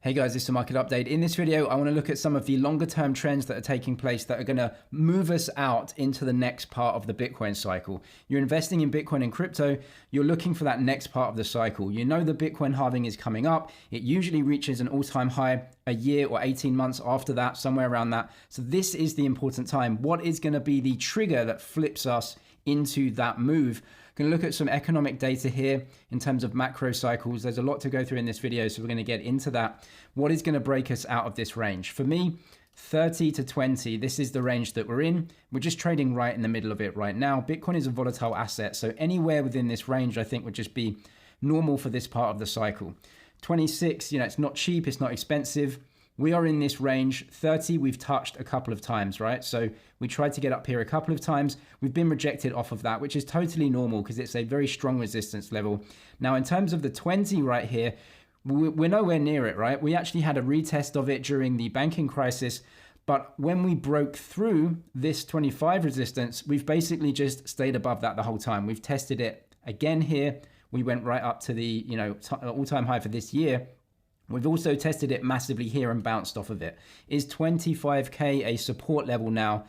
Hey guys, this is a market update. In this video, I want to look at some of the longer term trends that are taking place that are going to move us out into the next part of the Bitcoin cycle. You're investing in Bitcoin and crypto, you're looking for that next part of the cycle. You know the Bitcoin halving is coming up. It usually reaches an all-time high a year or 18 months after that, somewhere around that. So this is the important time. What is going to be the trigger that flips us into that move? Going to look at some economic data here in terms of macro cycles. There's a lot to go through in this video, so we're going to get into that. What is going to break us out of this range? For me, 30 to 20, this is the range that we're in. We're just trading right in the middle of it right now. Bitcoin is a volatile asset, so anywhere within this range, I think would just be normal for this part of the cycle. 26, it's not cheap, it's not expensive. We are in this range. 30, we've touched a couple of times, right? So we tried to get up here a couple of times. We've been rejected off of that, which is totally normal because it's a very strong resistance level. Now, in terms of the 20 right here, we're nowhere near it, right? We actually had a retest of it during the banking crisis. But when we broke through this 25 resistance, we've basically just stayed above that the whole time. We've tested it again here. We went right up to the all-time high for this year. We've also tested it massively here and bounced off of it. Is 25K a support level now?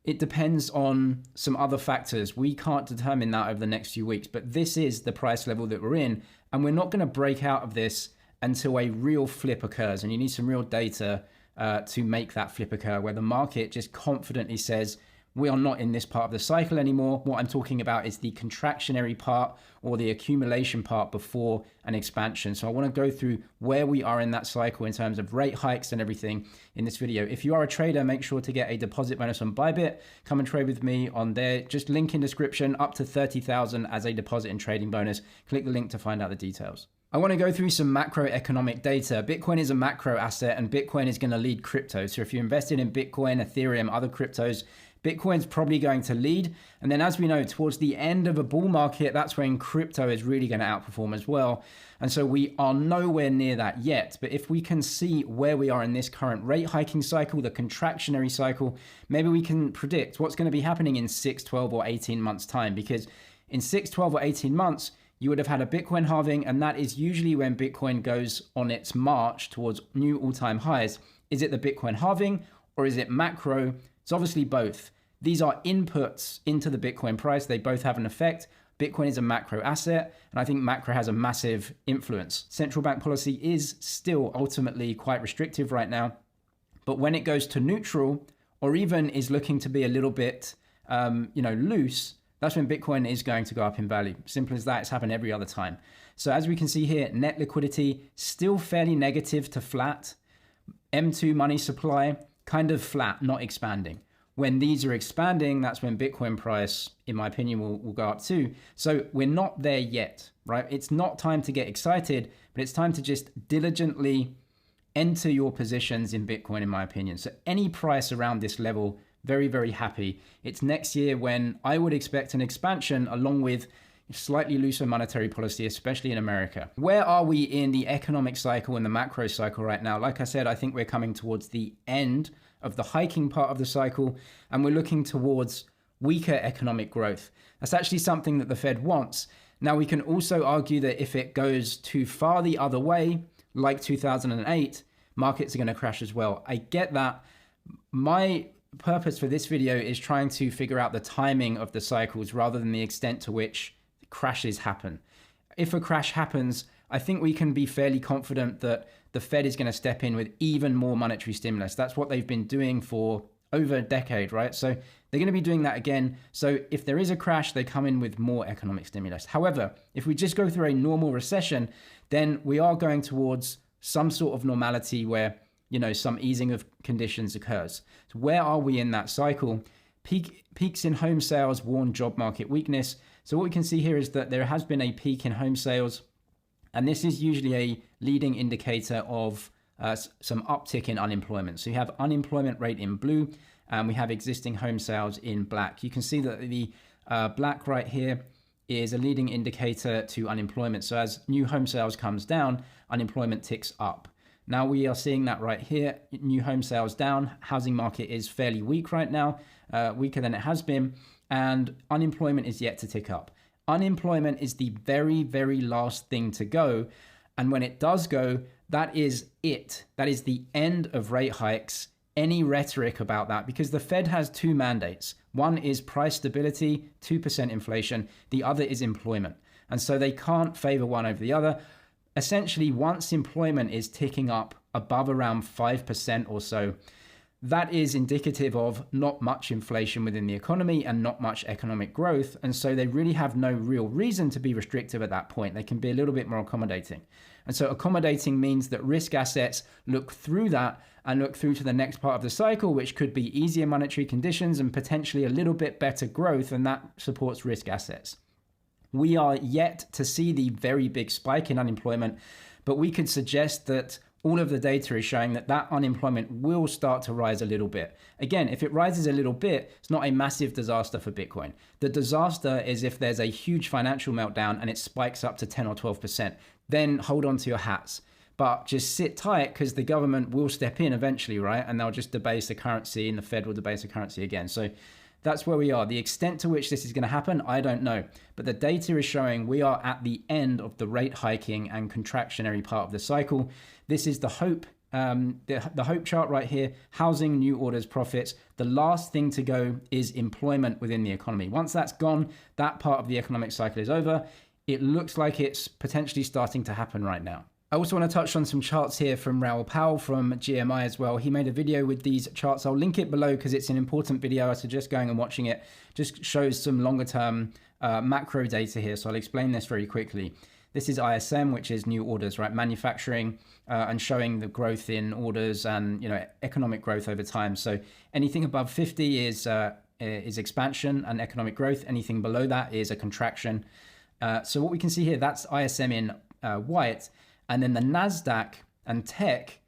It depends on some other factors. We can't determine that over the next few weeks, but this is the price level that we're in, and we're not going to break out of this until a real flip occurs, and you need some real data to make that flip occur, where the market just confidently says, we are not in this part of the cycle anymore. What I'm talking about is the contractionary part or the accumulation part before an expansion. So I want to go through where we are in that cycle in terms of rate hikes and everything in this video. If you are a trader, make sure to get a deposit bonus on Bybit. Come and trade with me on there. Just link in description, up to 30,000 as a deposit and trading bonus. Click the link to find out the details. I want to go through some macroeconomic data. Bitcoin is a macro asset and Bitcoin is going to lead crypto. So if you're invested in Bitcoin, Ethereum, other cryptos, Bitcoin's probably going to lead. And then as we know, towards the end of a bull market, that's when crypto is really going to outperform as well. And so we are nowhere near that yet. But if we can see where we are in this current rate hiking cycle, the contractionary cycle, maybe we can predict what's going to be happening in 6, 12 or 18 months time. Because in 6, 12 or 18 months, you would have had a Bitcoin halving, and that is usually when Bitcoin goes on its march towards new all-time highs. Is it the Bitcoin halving or is it macro? It's obviously both. These are inputs into the Bitcoin price. They both have an effect. Bitcoin is a macro asset, and I think macro has a massive influence. Central bank policy is still ultimately quite restrictive right now, but when it goes to neutral or even is looking to be a little bit, loose, that's when Bitcoin is going to go up in value. Simple as that. It's happened every other time. So as we can see here, net liquidity still fairly negative to flat. M2 money supply kind of flat, not expanding. When these are expanding, that's when Bitcoin price, in my opinion, will go up too. So we're not there yet, right? It's not time to get excited, but it's time to just diligently enter your positions in Bitcoin, in my opinion. So any price around this level, very, very happy. It's next year when I would expect an expansion along with slightly looser monetary policy, especially in America. Where are we in the economic cycle and the macro cycle right now? Like I said, I think we're coming towards the end of the hiking part of the cycle, and we're looking towards weaker economic growth. That's actually something that the Fed wants. Now, we can also argue that if it goes too far the other way, like 2008, markets are going to crash as well. I get that. My purpose for this video is trying to figure out the timing of the cycles rather than the extent to which crashes happen. If a crash happens, I think we can be fairly confident that the Fed is going to step in with even more monetary stimulus. That's what they've been doing for over a decade, right? So they're going to be doing that again. So if there is a crash, they come in with more economic stimulus. However, if we just go through a normal recession, then we are going towards some sort of normality where, some easing of conditions occurs. So where are we in that cycle? Peaks in home sales warn job market weakness. So what we can see here is that there has been a peak in home sales, and this is usually a leading indicator of some uptick in unemployment. So you have unemployment rate in blue, and we have existing home sales in black. You can see that the black right here is a leading indicator to unemployment. So as new home sales comes down, unemployment ticks up. Now we are seeing that right here, new home sales down. Housing market is fairly weak right now, weaker than it has been, and unemployment is yet to tick up. Unemployment is the very, very last thing to go. And when it does go, that is it. That is the end of rate hikes. Any rhetoric about that, because the Fed has two mandates. One is price stability, 2% inflation. The other is employment. And so they can't favor one over the other. Essentially, once employment is ticking up above around 5% or so, that is indicative of not much inflation within the economy and not much economic growth. And so they really have no real reason to be restrictive at that point. They can be a little bit more accommodating. And so accommodating means that risk assets look through that and look through to the next part of the cycle, which could be easier monetary conditions and potentially a little bit better growth, and that supports risk assets. We are yet to see the very big spike in unemployment, but we could suggest that all of the data is showing that that unemployment will start to rise a little bit. Again, if it rises a little bit, it's not a massive disaster for Bitcoin. The disaster is if there's a huge financial meltdown and it spikes up to 10 or 12%, then hold on to your hats. But just sit tight, because the government will step in eventually, right? And they'll just debase the currency, and the Fed will debase the currency again. So that's where we are. The extent to which this is going to happen, I don't know. But the data is showing we are at the end of the rate hiking and contractionary part of the cycle. This is the hope, the hope chart right here. Housing, new orders, profits. The last thing to go is employment within the economy. Once that's gone, that part of the economic cycle is over. It looks like it's potentially starting to happen right now. I also want to touch on some charts here from Raoul Pal from GMI as well. He made a video with these charts. I'll link it below because it's an important video. I suggest going and watching it. Just shows some longer term macro data here. So I'll explain this very quickly. This is ISM, which is new orders, right? Manufacturing and showing the growth in orders and, you know, economic growth over time. So anything above 50 is expansion and economic growth. Anything below that is a contraction. So what we can see here, that's ISM in white. And then the NASDAQ and tech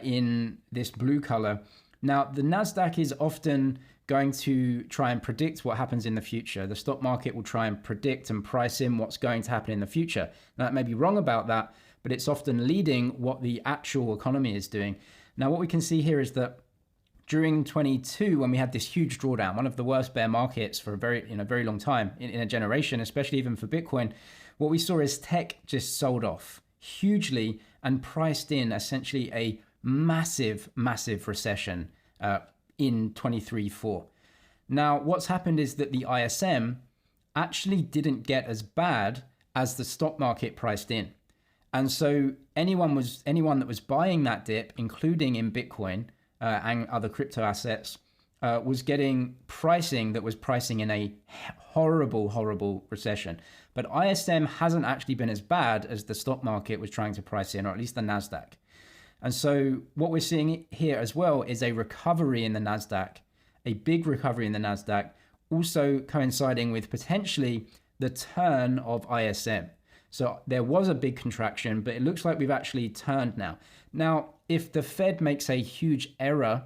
in this blue color. Now, the NASDAQ is often going to try and predict what happens in the future. The stock market will try and predict and price in what's going to happen in the future. Now, that may be wrong about that, but it's often leading what the actual economy is doing. Now, what we can see here is that during 22, when we had this huge drawdown, one of the worst bear markets for a very long time, in a generation, especially even for Bitcoin, what we saw is tech just sold off hugely and priced in essentially a massive recession in 23-4. Now, what's happened is that the ISM actually didn't get as bad as the stock market priced in. And so anyone that was buying that dip, including in Bitcoin and other crypto assets, was getting pricing that was pricing in a horrible recession. But ISM hasn't actually been as bad as the stock market was trying to price in, or at least the NASDAQ. And so what we're seeing here as well is a recovery in the NASDAQ, a big recovery in the NASDAQ, also coinciding with potentially the turn of ISM. So there was a big contraction, but it looks like we've actually turned now. Now, if the Fed makes a huge error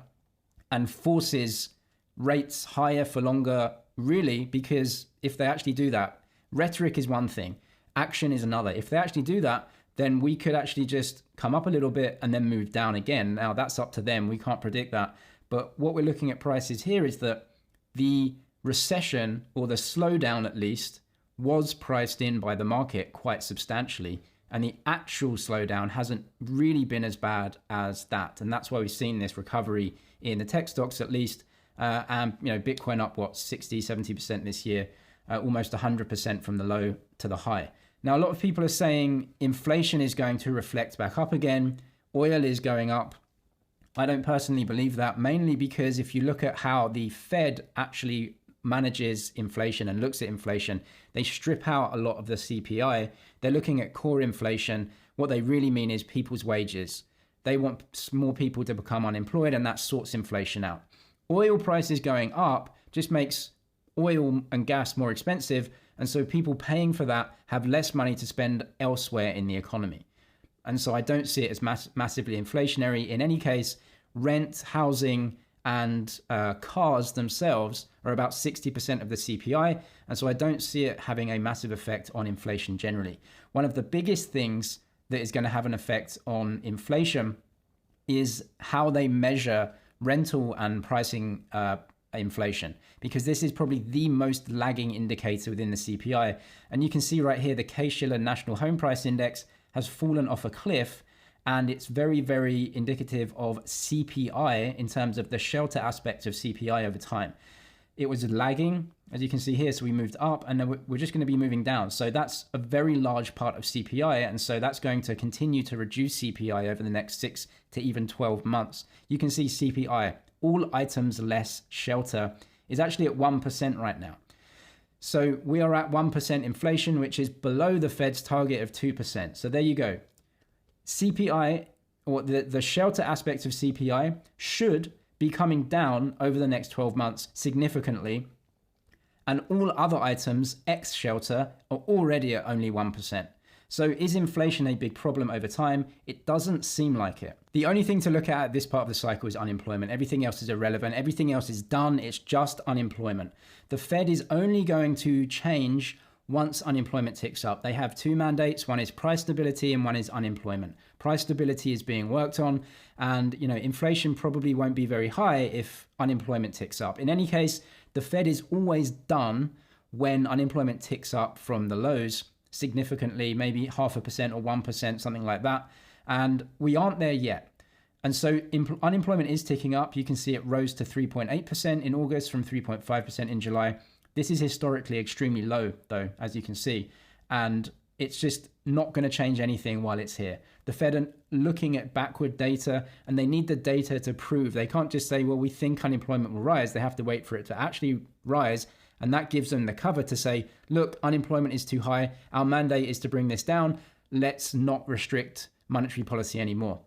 and forces rates higher for longer, really, because if they actually do that, rhetoric is one thing, action is another. If they actually do that, then we could actually just come up a little bit and then move down again. Now, that's up to them. We can't predict that. But what we're looking at prices here is that the recession, or the slowdown at least, was priced in by the market quite substantially. And the actual slowdown hasn't really been as bad as that. And that's why we've seen this recovery in the tech stocks at least. And, you know, Bitcoin up, 60, 70% this year, almost 100% from the low to the high. Now, a lot of people are saying inflation is going to reflect back up again. Oil is going up. I don't personally believe that, mainly because if you look at how the Fed actually manages inflation and looks at inflation, they strip out a lot of the CPI. They're looking at core inflation. What they really mean is people's wages. They want more people to become unemployed, and that sorts inflation out. Oil prices going up just makes oil and gas more expensive, and so people paying for that have less money to spend elsewhere in the economy. And so I don't see it as massively inflationary. In any case, rent, housing, and cars themselves are about 60% of the CPI. And so I don't see it having a massive effect on inflation generally. One of the biggest things that is going to have an effect on inflation is how they measure rental and pricing inflation, because this is probably the most lagging indicator within the CPI. And you can see right here, the Case-Shiller National Home Price Index has fallen off a cliff. And it's very, very indicative of CPI in terms of the shelter aspect of CPI over time. It was lagging, as you can see here, so we moved up, and then we're just going to be moving down. So that's a very large part of CPI, and so that's going to continue to reduce CPI over the next 6 to even 12 months. You can see CPI, all items less shelter, is actually at 1% right now. So we are at 1% inflation, which is below the Fed's target of 2%. So there you go. CPI, or the shelter aspects of CPI, should be coming down over the next 12 months significantly. And all other items, ex shelter, are already at only 1%. So is inflation a big problem over time? It doesn't seem like it. The only thing to look at this part of the cycle is unemployment. Everything else is irrelevant. Everything else is done. It's just unemployment. The Fed is only going to change once unemployment ticks up. They have two mandates. One is price stability and one is unemployment. Price stability is being worked on, and inflation probably won't be very high if unemployment ticks up. In any case, the Fed is always done when unemployment ticks up from the lows significantly, maybe 0.5% or 1%, something like that. And we aren't there yet. And so unemployment is ticking up. You can see it rose to 3.8% in August from 3.5% in July. This is historically extremely low, though, as you can see. And it's just not going to change anything while it's here. The Fed are looking at backward data, and they need the data to prove. They can't just say, well, we think unemployment will rise. They have to wait for it to actually rise. And that gives them the cover to say, look, unemployment is too high. Our mandate is to bring this down. Let's not restrict monetary policy anymore.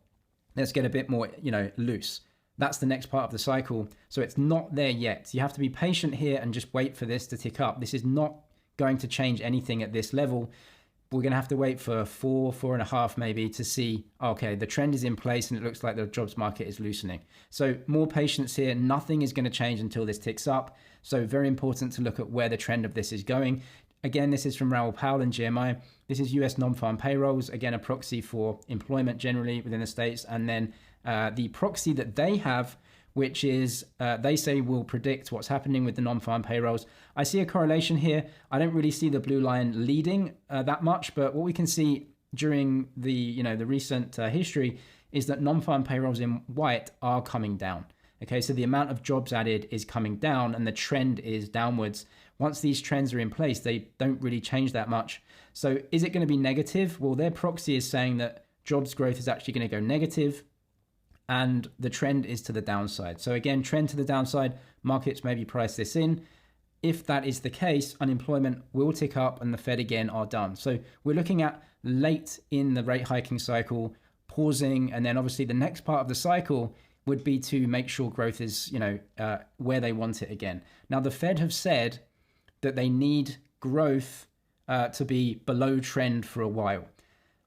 Let's get a bit more, loose. That's the next part of the cycle. So it's not there yet. You have to be patient here and just wait for this to tick up. This is not going to change anything at this level. We're going to have to wait for 4.5 maybe to see, okay, the trend is in place and it looks like the jobs market is loosening. So more patience here. Nothing is going to change until this ticks up. So very important to look at where the trend of this is going. Again, this is from Raoul Pal and GMI. This is US non-farm payrolls, again, a proxy for employment generally within the States. And then the proxy that they have, which is they say will predict what's happening with the non-farm payrolls. I see a correlation here. I don't really see the blue line leading that much, but what we can see during the recent history is that non-farm payrolls in white are coming down. Okay, so the amount of jobs added is coming down and the trend is downwards. Once these trends are in place, they don't really change that much. So is it going to be negative? Well, their proxy is saying that jobs growth is actually going to go negative and the trend is to the downside. So again, trend to the downside, markets maybe price this in. If that is the case, unemployment will tick up and the Fed again are done. So we're looking at late in the rate hiking cycle, pausing, and then obviously the next part of the cycle would be to make sure growth is, where they want it again. Now, the Fed have said that they need growth to be below trend for a while.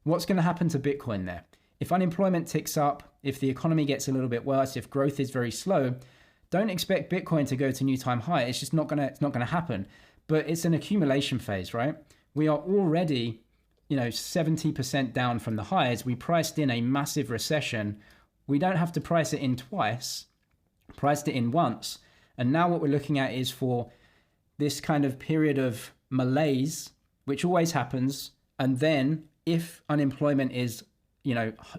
What's going to happen to Bitcoin there? If unemployment ticks up, if the economy gets a little bit worse, if growth is very slow, don't expect Bitcoin to go to new time high. It's just not going to happen. But it's an accumulation phase, right? We are already, 70% down from the highs. We priced in a massive recession. We don't have to price it in twice, priced it in once. And now what we're looking at is for this kind of period of malaise, which always happens. And then if unemployment is,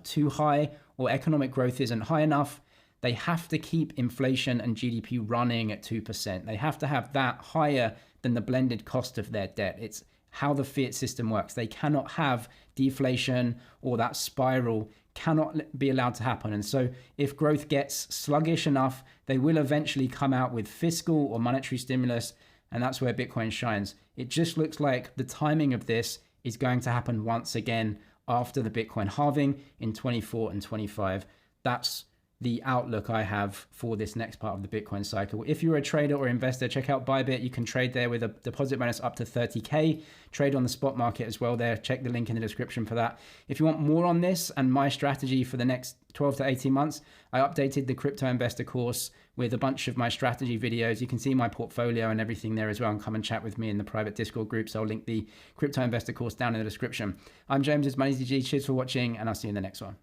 too high or economic growth isn't high enough, they have to keep inflation and GDP running at 2%. They have to have that higher than the blended cost of their debt. It's how the fiat system works. They cannot have deflation or that spiral cannot be allowed to happen. And so if growth gets sluggish enough, they will eventually come out with fiscal or monetary stimulus. And that's where Bitcoin shines. It just looks like the timing of this is going to happen once again after the Bitcoin halving in 24 and 25. That's the outlook I have for this next part of the Bitcoin cycle. If you're a trader or investor, check out Bybit. You can trade there with a deposit bonus up to 30K. Trade on the spot market as well there. Check the link in the description for that. If you want more on this and my strategy for the next 12 to 18 months, I updated the Crypto Investor course with a bunch of my strategy videos. You can see my portfolio and everything there as well, and come and chat with me in the private Discord group. So I'll link the Crypto Investor course down in the description. I'm James, it's MoneyZG. Cheers for watching, and I'll see you in the next one.